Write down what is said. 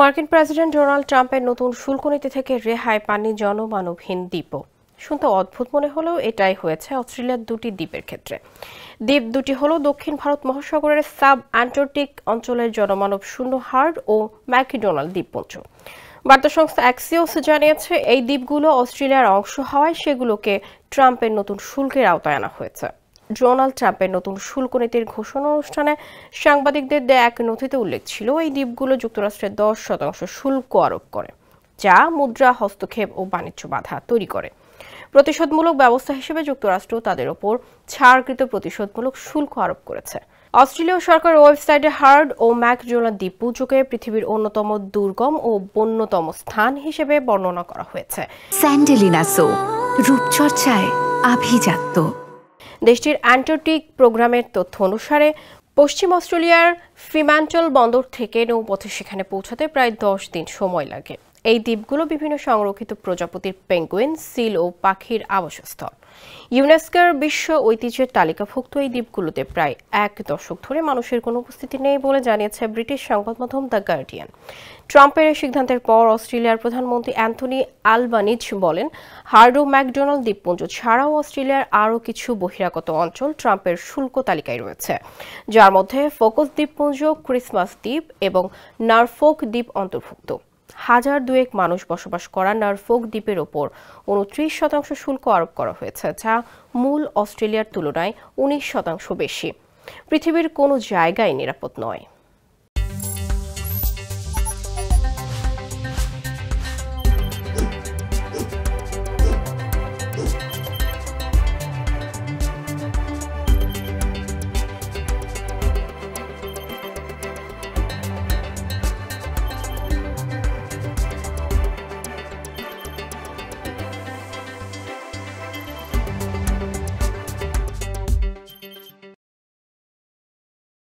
মার্কিন president Donald ট্রাম্পের নতুন শুল্ক নীতি থেকে রেহাই পাননি জনমানবহীন দ্বীপও। শুনতে অদ্ভুত মনে হলেও এটাই হয়েছে অস্ট্রেলিয়ার দুটি দ্বীপের ক্ষেত্রে। দ্বীপ দুটি হলো দক্ষিণ ভারত মহাসাগরের সাব অ্যান্টার্কটিক অঞ্চলের জনমানব শূন্য হার্ড ও ম্যাকডোনাল্ড দ্বীপপুঞ্জ। বার্তা সংস্থা অ্যাক্সিওস জানিয়েছে এই দ্বীপগুলো অস্ট্রেলিয়ার অংশ হওয়ায় সেগুলোকে ট্রাম্পের নতুন শুল্কের আওতায় আনা হয়েছে। ডোনাল্ড ট্রাম্পের নতুন শুল্ক নীতির ঘোষণা অনুষ্ঠানে সাংবাদিকদের দেয়া এক নথিতে উল্লেখ ছিল, এই দ্বীপগুলো যুক্তরাষ্ট্রের 10% শুল্ক আরোপ করে, যা মুদ্রা হস্তক্ষেপ ও বাণিজ্য বাধা তৈরি করে। প্রতিশোধমূলক ব্যবস্থা হিসেবে যুক্তরাষ্ট্র তাদের ওপর ছাড়কৃত প্রতিশোধমূলক শুল্ক আরোপ করেছে। অস্ট্রেলীয় সরকার ওয়েবসাইটে হার্ড ও ম্যাকডোনাল্ড দ্বীপপুঞ্জকে পৃথিবীর অন্যতম দুর্গম ও বন্যতম স্থান হিসেবে বর্ণনা করা হয়েছে। স্যান্ডেলিনা সো, রূপচর্চায় আভিজাত্য। দেশটির অ্যান্টার্কটিক প্রোগ্রামের তথ্য অনুসারে পশ্চিম অস্ট্রেলিয়ার ফ্রিম্যান্টল বন্দর থেকে নৌপথে সেখানে পৌঁছাতে প্রায় 10 দিন সময় লাগে। এই দ্বীপগুলো বিভিন্ন সংরক্ষিত প্রজাতির পেঙ্গুইন, সিল ও পাখির আবাসস্থল। ইউনেস্কোর বিশ্ব ঐতিহ্যের তালিকাভুক্ত এই দ্বীপগুলোতে প্রায় 1 দশক ধরে মানুষের কোনো উপস্থিতি নেই বলে জানিয়েছে ব্রিটিশ সংবাদ মাধ্যম দ্য গার্ডিয়ান। ট্রাম্পের এই সিদ্ধান্তের পর অস্ট্রেলিয়ার প্রধানমন্ত্রী অ্যান্থনি আলবানিজ বলেন, হার্ড ও ম্যাকডোনাল্ড দ্বীপপুঞ্জ ছাড়াও অস্ট্রেলিয়ার আরও কিছু বহিরাগত অঞ্চল ট্রাম্পের শুল্ক তালিকায় রয়েছে, যার মধ্যে ফোকস দ্বীপপুঞ্জ, ক্রিসমাস দ্বীপ এবং নরফোক দ্বীপ অন্তর্ভুক্ত। 1002 মানুষ বসবাস করা নরফোক দ্বীপের ওপর 29% শুল্ক আরোপ করা হয়েছে, যা মূল অস্ট্রেলিয়ার তুলনায় 19% বেশি। পৃথিবীর কোনো জায়গায় নিরাপদ নয়।